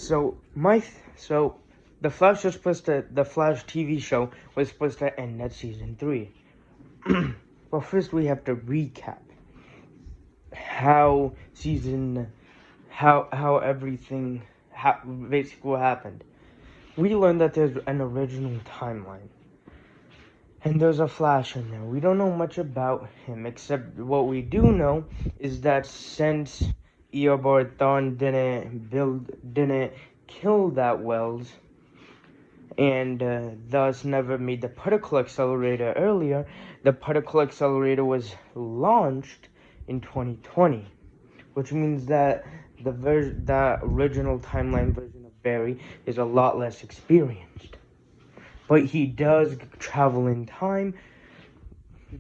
So the Flash TV show was supposed to end at season 3. Well, first we have to recap how season how everything basically what happened. We learned that there's an original timeline. And there's a Flash in there. We don't know much about him, except what we do know is that since Eobard Thawne didn't kill that Wells, and thus never made the particle accelerator earlier, the particle accelerator was launched in 2020, which means that the original timeline version of Barry is a lot less experienced. But he does travel in time,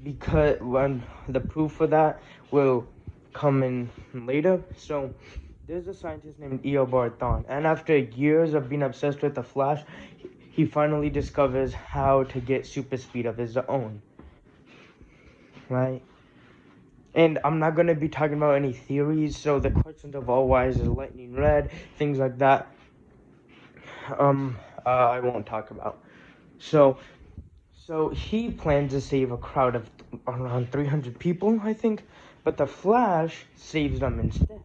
because when the proof for that will come in later. So there's a scientist named Eobard Thawne, and after years of being obsessed with the Flash, he finally discovers how to get super speed of his own. Right? And I'm not going to be talking about any theories, so the questions of why is lightning red, things like that, I won't talk about. So he plans to save a crowd of around 300 people, I think, but the Flash saves them instead.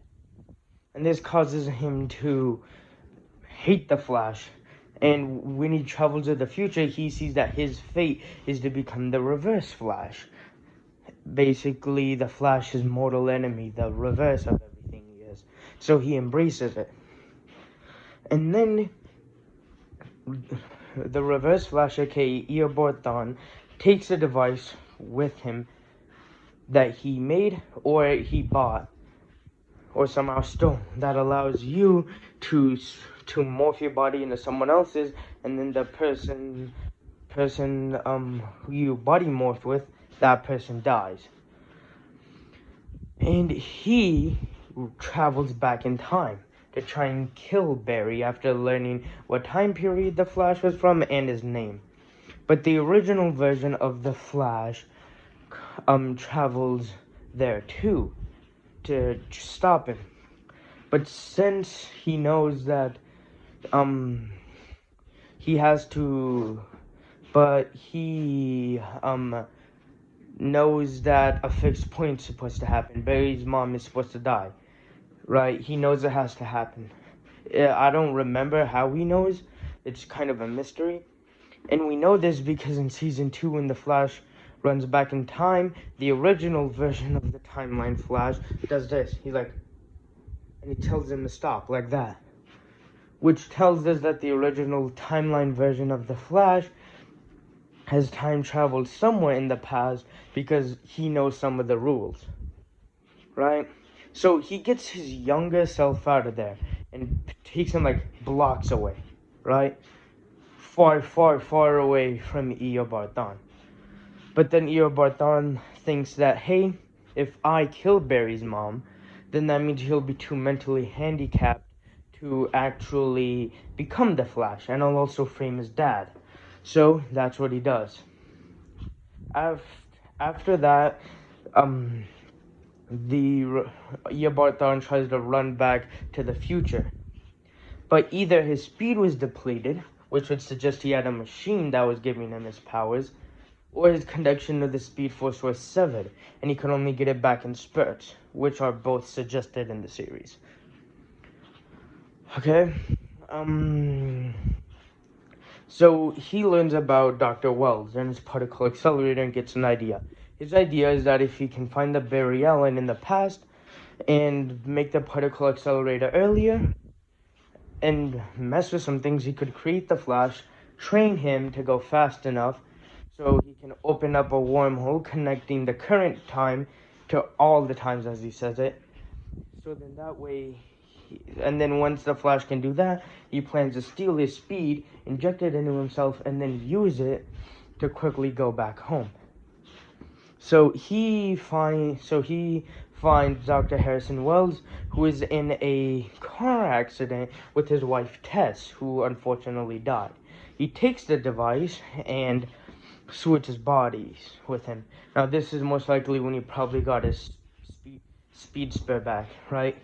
And this causes him to hate the Flash. And when he travels to the future, he sees that his fate is to become the Reverse Flash. Basically, the Flash's mortal enemy, the reverse of everything he is. So he embraces it. And then the Reverse Flash, aka Eobard Thawne, takes a device with him that he made or he bought or somehow stole that allows you to morph your body into someone else's, and then the person who you body morphed with, that person dies. And he travels back in time to try and kill Barry after learning what time period the Flash was from and his name. But the original version of the Flash travels there too to stop him. But since he knows that he has to, but he knows that a fixed point's supposed to happen. Barry's mom is supposed to die, right? He knows it has to happen. I don't remember how he knows. It's kind of a mystery. And we know this because in season 2, when the Flash runs back in time, the original version of the timeline Flash does this. He's like, and he tells him to stop, like that. Which tells us that the original timeline version of the Flash has time traveled somewhere in the past because he knows some of the rules. Right? So he gets his younger self out of there and takes him like blocks away. Right? Far, far, far away from Eobard Thawne. But then Eobard Thawne thinks that, hey, if I kill Barry's mom, then that means he'll be too mentally handicapped to actually become the Flash, and I'll also frame his dad. So that's what he does. After that, the Eobard Thawne tries to run back to the future, but either his speed was depleted, which would suggest he had a machine that was giving him his powers, or his connection to the Speed Force was severed, and he could only get it back in spurts, which are both suggested in the series. Okay? So he learns about Dr. Wells and his particle accelerator and gets an idea. His idea is that if he can find the Barry Allen in the past and make the particle accelerator earlier and mess with some things, he could create the Flash, train him to go fast enough so he can open up a wormhole connecting the current time to all the times as he says it. So then that way, and then once the Flash can do that, he plans to steal his speed, inject it into himself, and then use it to quickly go back home. So he finds Dr. Harrison Wells, who is in a car accident with his wife Tess, who unfortunately died. He takes the device and switches bodies with him. Now this is most likely when he probably got his speed spur back, right?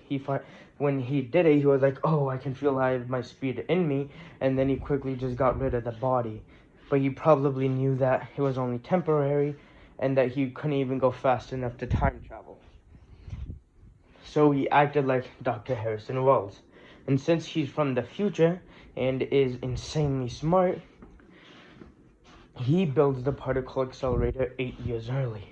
when he did it, he was like, oh, I can feel I have my speed in me, and then he quickly just got rid of the body. But he probably knew that it was only temporary, and that he couldn't even go fast enough to time travel. So he acted like Dr. Harrison Wells. And since he's from the future and is insanely smart, he builds the particle accelerator 8 years early.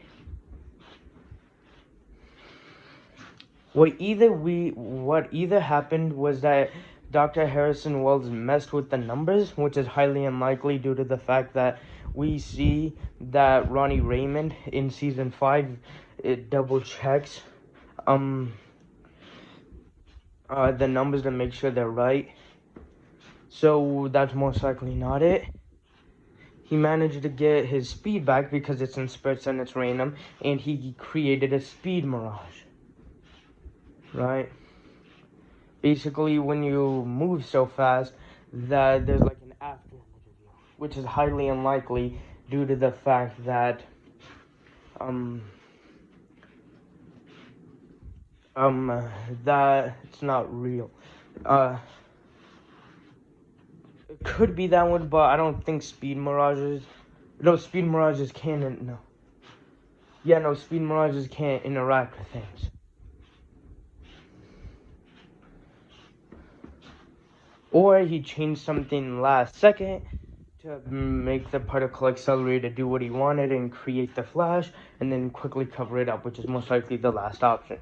What either happened was that Dr. Harrison Wells messed with the numbers, which is highly unlikely due to the fact that we see that Ronnie Raymond in season 5 it double checks the numbers to make sure they're right. So that's most likely not it. He managed to get his speed back because it's in spurts and it's random, and he created a speed mirage. Right? Basically, when you move so fast that there's like an after image of you, which is highly unlikely due to the fact that that it's not real. It could be that one, but I don't think speed mirages. No, speed mirages can't. No. Yeah, no, speed mirages can't interact with things. Or he changed something last second to make the particle accelerator do what he wanted and create the flash, and then quickly cover it up, which is most likely the last option.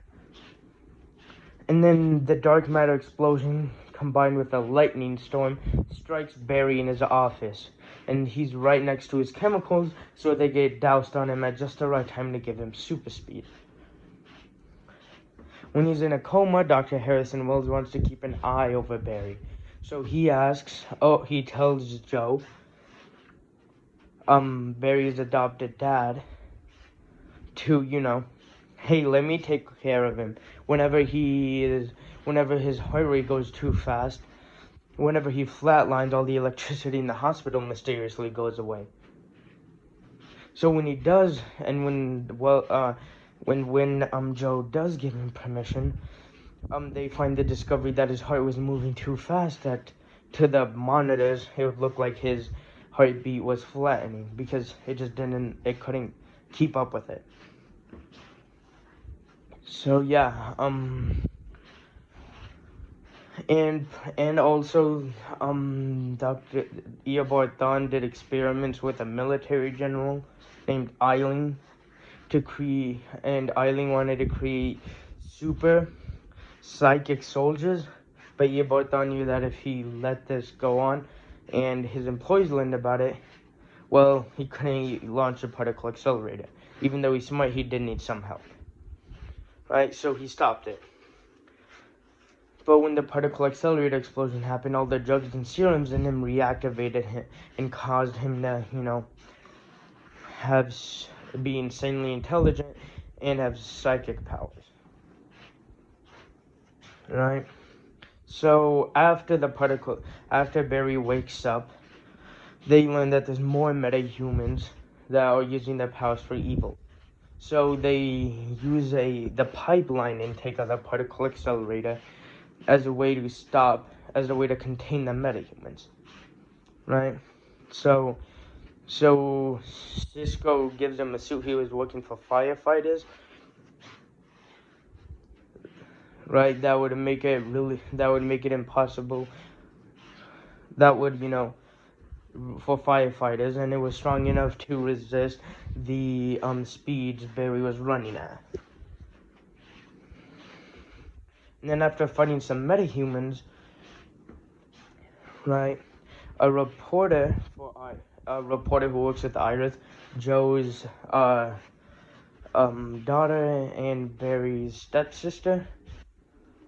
And then the dark matter explosion combined with a lightning storm strikes Barry in his office, and he's right next to his chemicals, so they get doused on him at just the right time to give him super speed. When he's in a coma, Dr. Harrison Wells wants to keep an eye over Barry. So he tells Joe, Barry's adopted dad, to, hey, let me take care of him. Whenever his heart rate goes too fast, whenever he flatlines, all the electricity in the hospital mysteriously goes away. So when he does, and when Joe does give him permission, they find the discovery that his heart was moving too fast, that to the monitors it would look like his heartbeat was flattening because it couldn't keep up with it. So yeah, and also Dr. Eobard Thawne did experiments with a military general named Eiling and Eiling wanted to create super psychic soldiers, but Eobard Thawne knew that if he let this go on and his employees learned about it, well, he couldn't launch a particle accelerator. Even though he's smart, he did need some help. Right, so he stopped it. But when the particle accelerator explosion happened, all the drugs and serums in him reactivated him and caused him to, be insanely intelligent and have psychic powers. Right? So after Barry wakes up, they learn that there's more metahumans that are using their powers for evil. So they use the pipeline intake of the particle accelerator as a way to contain the metahumans. Right? So Cisco gives him a suit. He was working for firefighters. Right? That would make it impossible. That would, for firefighters, and it was strong enough to resist the speeds Barry was running at. And then after fighting some metahumans, right, a reporter who works with Iris, Joe's daughter and Barry's stepsister,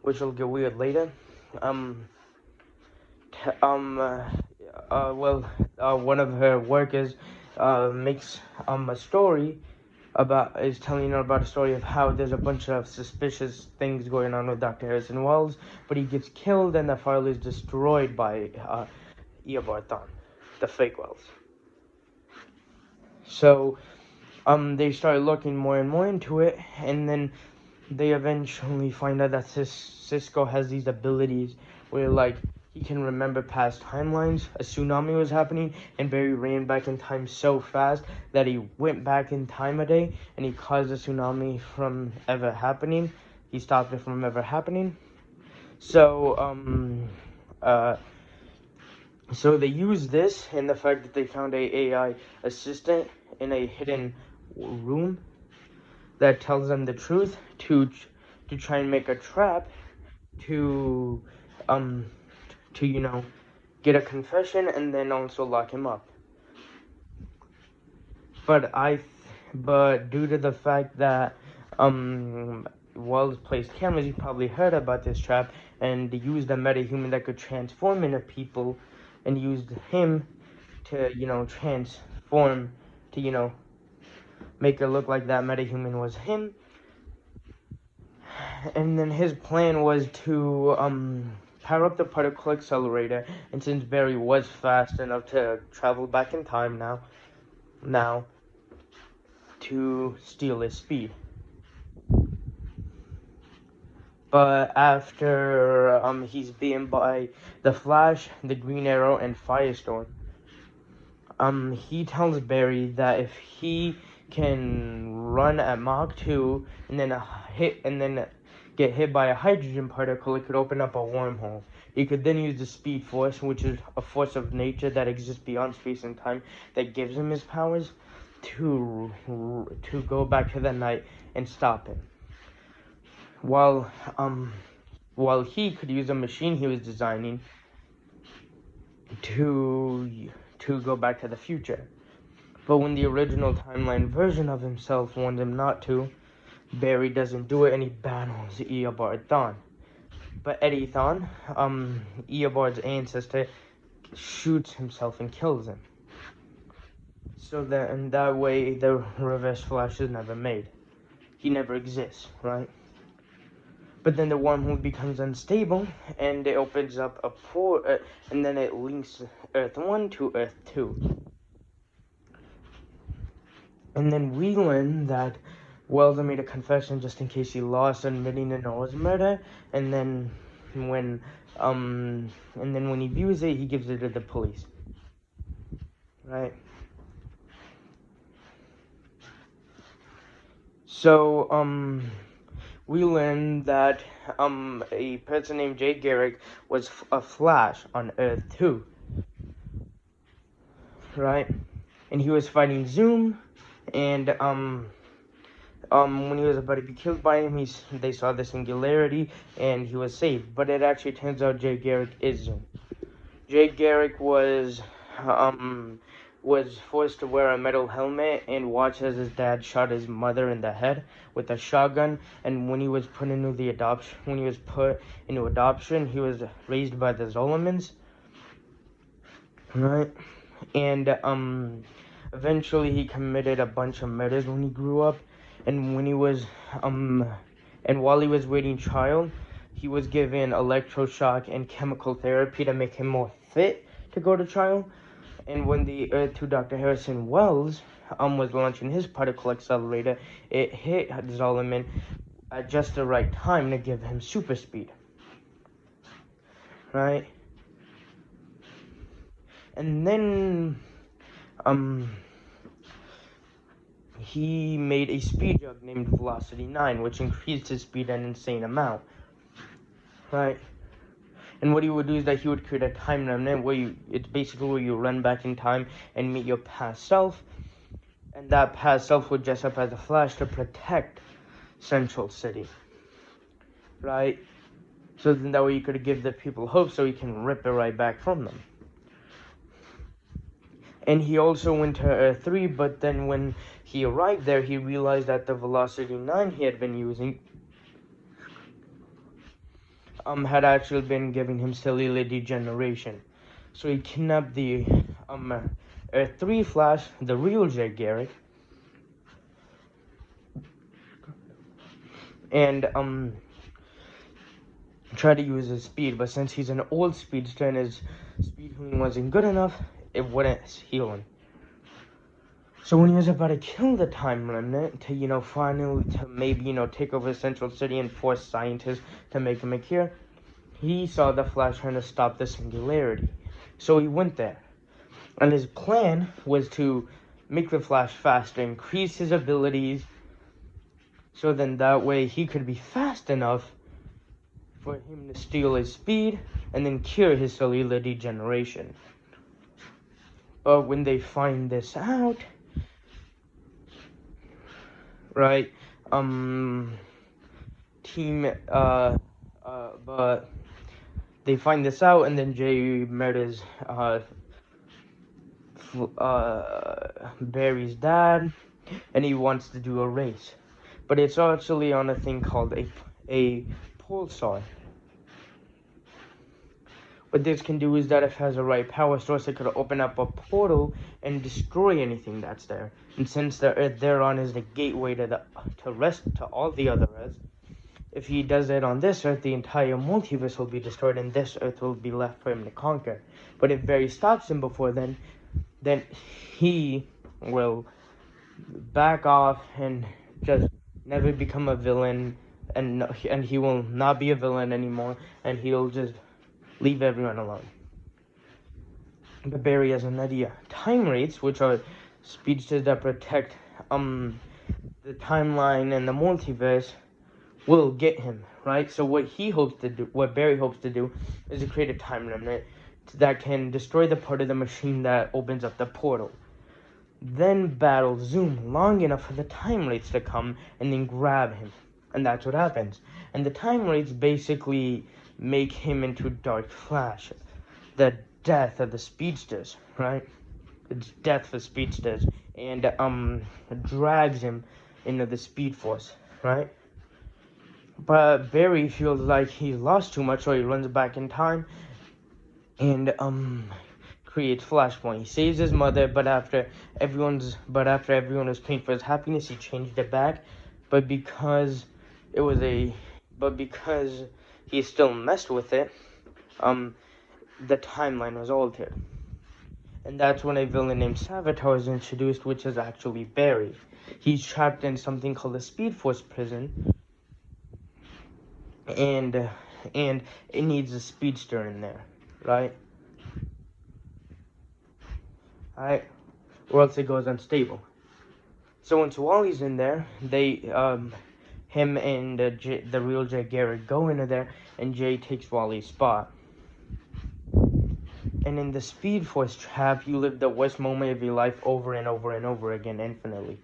which will get weird later, one of her workers makes a story is telling her about a story of how there's a bunch of suspicious things going on with Dr. Harrison Wells, but he gets killed and the file is destroyed by Eobard Thawne, the fake Wells. So they started looking more and more into it, and then they eventually find out that Cisco has these abilities where, like, he can remember past timelines. A tsunami was happening, and Barry ran back in time so fast that he went back in time a day, and he caused the tsunami from ever happening. He stopped it from ever happening. So, so they use this and the fact that they found a AI assistant in a hidden room that tells them the truth to try and make a trap to um get a confession and then also lock him up. But due to the fact that Wells placed cameras, you probably heard about this trap, and they used a metahuman that could transform into people, and used him to transform to make it look like that metahuman was him. And then his plan was to power up the particle accelerator, and since Barry was fast enough to travel back in time now to steal his speed. But after he's beaten by the Flash, the Green Arrow, and Firestorm, he tells Barry that if he can run at Mach 2 and then get hit by a hydrogen particle, it could open up a wormhole. He could then use the Speed Force, which is a force of nature that exists beyond space and time, that gives him his powers, to go back to the night and stop him. While he could use a machine he was designing to go back to the future. But when the original timeline version of himself warned him not to, Barry doesn't do it and he battles Eobard Thawne. But Eddie Thawne, Eobard's ancestor, shoots himself and kills him. So that in that way, the Reverse Flash is never made. He never exists, right? But then the wormhole becomes unstable, and it opens up a portal, and then it links Earth 1 to Earth 2. And then we learn that Wells made a confession just in case he lost, admitting to Noah's murder, and then when he views it, he gives it to the police. Right? So, we learned that a person named Jay Garrick was a Flash on Earth 2, right? And he was fighting Zoom, and when he was about to be killed by him, they saw the singularity, and he was saved. But it actually turns out Jay Garrick is Zoom. Jay Garrick was forced to wear a metal helmet and watch as his dad shot his mother in the head with a shotgun. And when he was put into adoption, he was raised by the Zolomans, right? And eventually he committed a bunch of murders when he grew up. And when he was while he was waiting trial, he was given electroshock and chemical therapy to make him more fit to go to trial. And when the Earth 2 Dr. Harrison Wells was launching his particle accelerator, it hit Zolomon at just the right time to give him super speed. Right? And then he made a speed drug named Velocity 9, which increased his speed an insane amount. Right? And what he would do is that he would create a time remnant it's basically where you run back in time and meet your past self. And that past self would dress up as a Flash to protect Central City. Right? So then that way you could give the people hope so he can rip it right back from them. And he also went to Earth 3, but then when he arrived there, he realized that the Velocity 9 he had been using had actually been giving him cellular degeneration. So he kidnapped the Earth 3 Flash, the real Jay Garrick, and tried to use his speed, but since he's an old speedster and his speed healing wasn't good enough, it wouldn't heal him. So when he was about to kill the Time Remnant to, finally, to maybe, take over Central City and force scientists to make him a cure, he saw the Flash trying to stop the Singularity. So he went there. And his plan was to make the Flash faster, increase his abilities, so then that way he could be fast enough for him to steal his speed and then cure his cellular degeneration. But when they find this out, right, but they find this out, and then Jay murders, Barry's dad, and he wants to do a race. But it's actually on a thing called a pulsar. What this can do is that if it has a right power source, it could open up a portal and destroy anything that's there. And since the Earth they're on is the gateway to all the other Earths, if he does it on this Earth, the entire multiverse will be destroyed, and this Earth will be left for him to conquer. But if Barry stops him before then he will back off and just never become a villain, and he will not be a villain anymore, and he'll just leave everyone alone. But Barry has an idea. Time wraiths, which are speedsters that protect the timeline and the multiverse, will get him, right? So what Barry hopes to do is to create a time remnant that can destroy the part of the machine that opens up the portal. Then battle Zoom long enough for the time wraiths to come and then grab him. And that's what happens. And the time wraiths basically make him into Dark Flash, the death of the speedsters, right? It's death for speedsters, and drags him into the Speed Force, right? But Barry feels like he's lost too much, so he runs back in time and creates Flashpoint. He saves his mother, but after everyone was paying for his happiness, he changed it back. But because he still messed with it, the timeline was altered. And that's when a villain named Savitar is introduced, which is actually Barry. He's trapped in something called the Speed Force prison, and it needs a speedster in there, right? Alright, or else it goes unstable. So once Wally's in there, him and the real Jay Garrick go into there, and Jay takes Wally's spot. And in the Speed Force trap, you live the worst moment of your life over and over and over again, infinitely.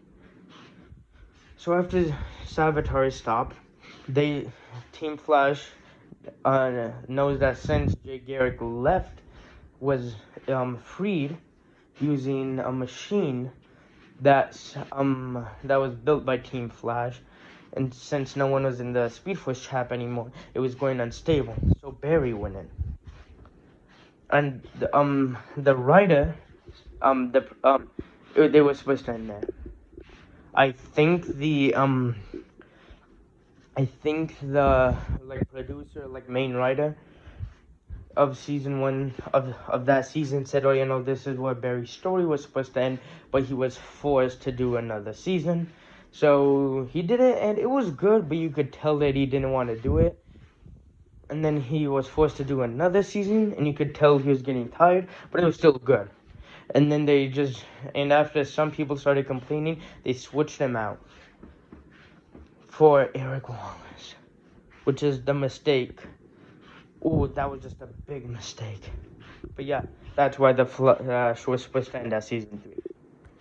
So after Savitar is stopped, Team Flash knows that since Jay Garrick was freed using a machine that was built by Team Flash, and since no one was in the Speed Force trap anymore, it was going unstable. So Barry went in. And the writer, they were supposed to end there. I think the producer, main writer of season 1 of that season said, oh, this is where Barry's story was supposed to end, but he was forced to do another season. So he did it, and it was good, but you could tell that he didn't want to do it. And then he was forced to do another season, and you could tell he was getting tired, but it was still good. And then after some people started complaining, they switched him out for Eric Wallace, which is the mistake. Ooh, that was just a big mistake. But yeah, that's why the show was supposed to end at season 3.